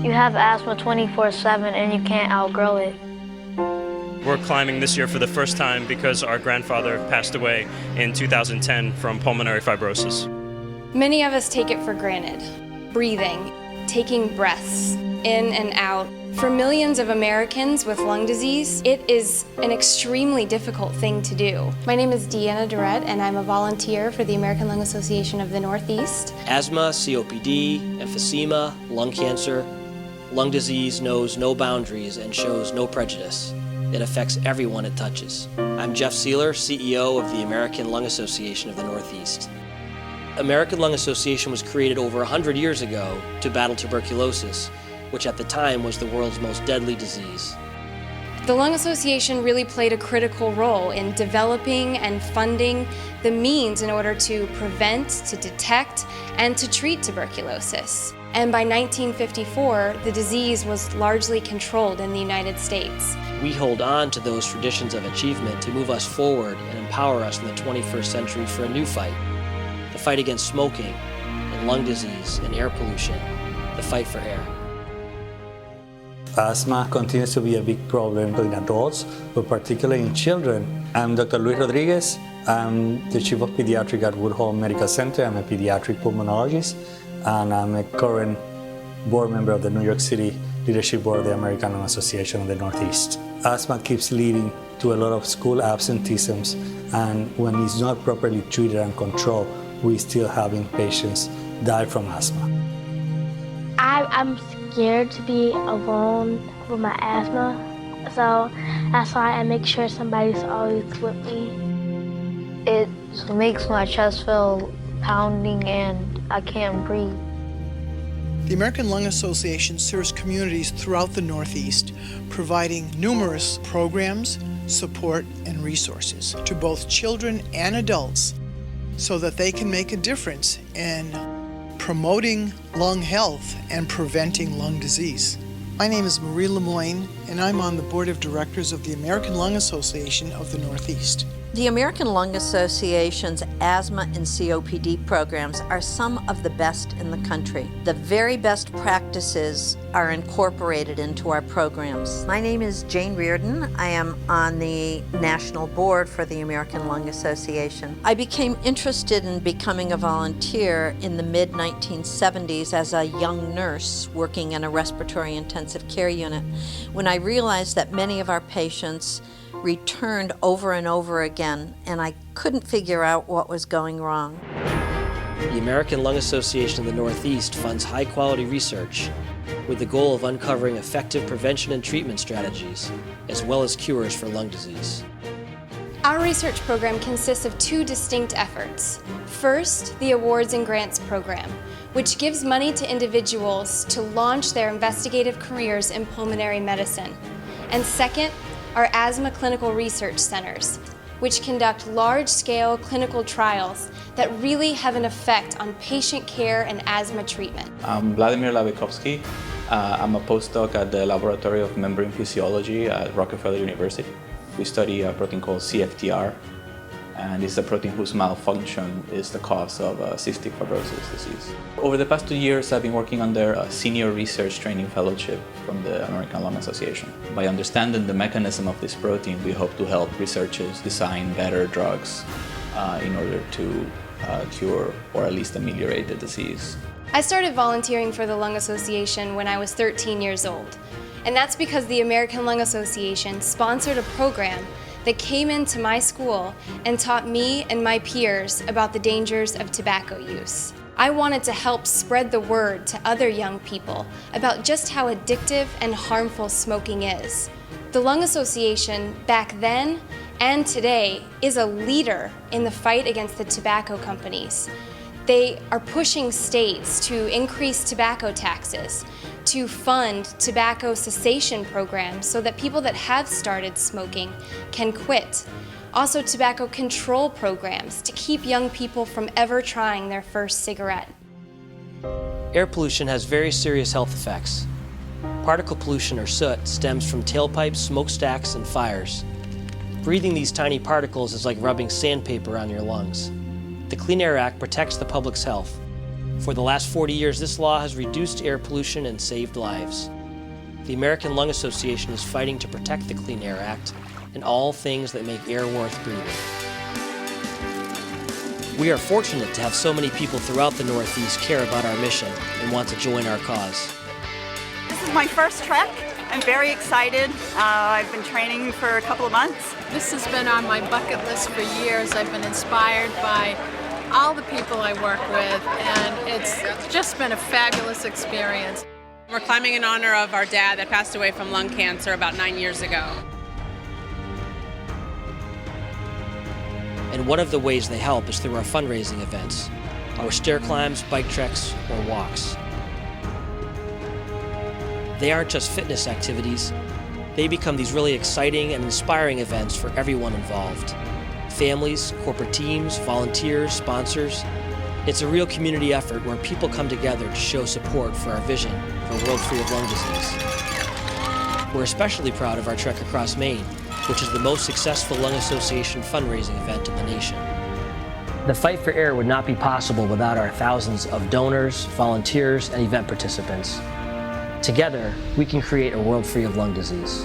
You have asthma 24/7 and you can't outgrow it. We're climbing this year for the first time because our grandfather passed away in 2010 from pulmonary fibrosis. Many of us take it for granted. Breathing, taking breaths in and out. For millions of Americans with lung disease, it is an extremely difficult thing to do. My name is Deanna Durrett, and I'm a volunteer for the American Lung Association of the Northeast. Asthma, COPD, emphysema, lung cancer. Lung disease knows no boundaries and shows no prejudice. It affects everyone it touches. I'm Jeff Seeler, CEO of the American Lung Association of the Northeast. American Lung Association was created over 100 years ago to battle tuberculosis, which at the time was the world's most deadly disease. The Lung Association really played a critical role in developing and funding the means in order to prevent, to detect, and to treat tuberculosis. And by 1954, the disease was largely controlled in the United States. We hold on to those traditions of achievement to move us forward and empower us in the 21st century for a new fight. The fight against smoking and lung disease and air pollution. The fight for air. Asthma continues to be a big problem in adults, but particularly in children. I'm Dr. Luis Rodriguez. I'm the Chief of Pediatric at Woodhull Medical Center. I'm a pediatric pulmonologist, and I'm a current board member of the New York City Leadership Board of the American Lung Association of the Northeast. Asthma keeps leading to a lot of school absenteeisms, and when it's not properly treated and controlled, we're still having patients die from asthma. I'm scared to be alone with my asthma, so that's why I make sure somebody's always with me. It makes my chest feel pounding and I can't breathe. The American Lung Association serves communities throughout the Northeast, providing numerous programs, support, and resources to both children and adults so that they can make a difference in promoting lung health and preventing lung disease. My name is Marie Lemoyne, and I'm on the board of directors of the American Lung Association of the Northeast. The American Lung Association's asthma and COPD programs are some of the best in the country. The very best practices are incorporated into our programs. My name is Jane Reardon. I am on the national board for the American Lung Association. I became interested in becoming a volunteer in the mid-1970s as a young nurse working in a respiratory intensive care unit when I realized that many of our patients returned over and over again, and I couldn't figure out what was going wrong. The American Lung Association of the Northeast funds high-quality research with the goal of uncovering effective prevention and treatment strategies, as well as cures for lung disease. Our research program consists of two distinct efforts. First, the Awards and Grants program, which gives money to individuals to launch their investigative careers in pulmonary medicine. And second, our asthma clinical research centers, which conduct large-scale clinical trials that really have an effect on patient care and asthma treatment. I'm Vladimir Lavikovsky. I'm a postdoc at the Laboratory of Membrane Physiology at Rockefeller University. We study a protein called CFTR, and it's a protein whose malfunction is the cause of cystic fibrosis disease. Over the past 2 years, I've been working under a senior research training fellowship from the American Lung Association. By understanding the mechanism of this protein, we hope to help researchers design better drugs in order to cure or at least ameliorate the disease. I started volunteering for the Lung Association when I was 13 years old, and that's because the American Lung Association sponsored a program that came into my school and taught me and my peers about the dangers of tobacco use. I wanted to help spread the word to other young people about just how addictive and harmful smoking is. The Lung Association back then and today is a leader in the fight against the tobacco companies. They are pushing states to increase tobacco taxes, to fund tobacco cessation programs so that people that have started smoking can quit. Also tobacco control programs to keep young people from ever trying their first cigarette. Air pollution has very serious health effects. Particle pollution, or soot, stems from tailpipes, smokestacks, and fires. Breathing these tiny particles is like rubbing sandpaper on your lungs. The Clean Air Act protects the public's health. For the last 40 years, this law has reduced air pollution and saved lives. The American Lung Association is fighting to protect the Clean Air Act and all things that make air worth breathing. We are fortunate to have so many people throughout the Northeast care about our mission and want to join our cause. This is my first trek. I'm very excited. I've been training for a couple of months. This has been on my bucket list for years. I've been inspired by all the people I work with, and it's just been a fabulous experience. We're climbing in honor of our dad that passed away from lung cancer about 9 years ago. And one of the ways they help is through our fundraising events, our stair climbs, bike treks, or walks. They aren't just fitness activities, they become these really exciting and inspiring events for everyone involved. Families, corporate teams, volunteers, sponsors. It's a real community effort where people come together to show support for our vision for a world free of lung disease. We're especially proud of our trek across Maine, which is the most successful Lung Association fundraising event in the nation. The fight for air would not be possible without our thousands of donors, volunteers, and event participants. Together, we can create a world free of lung disease.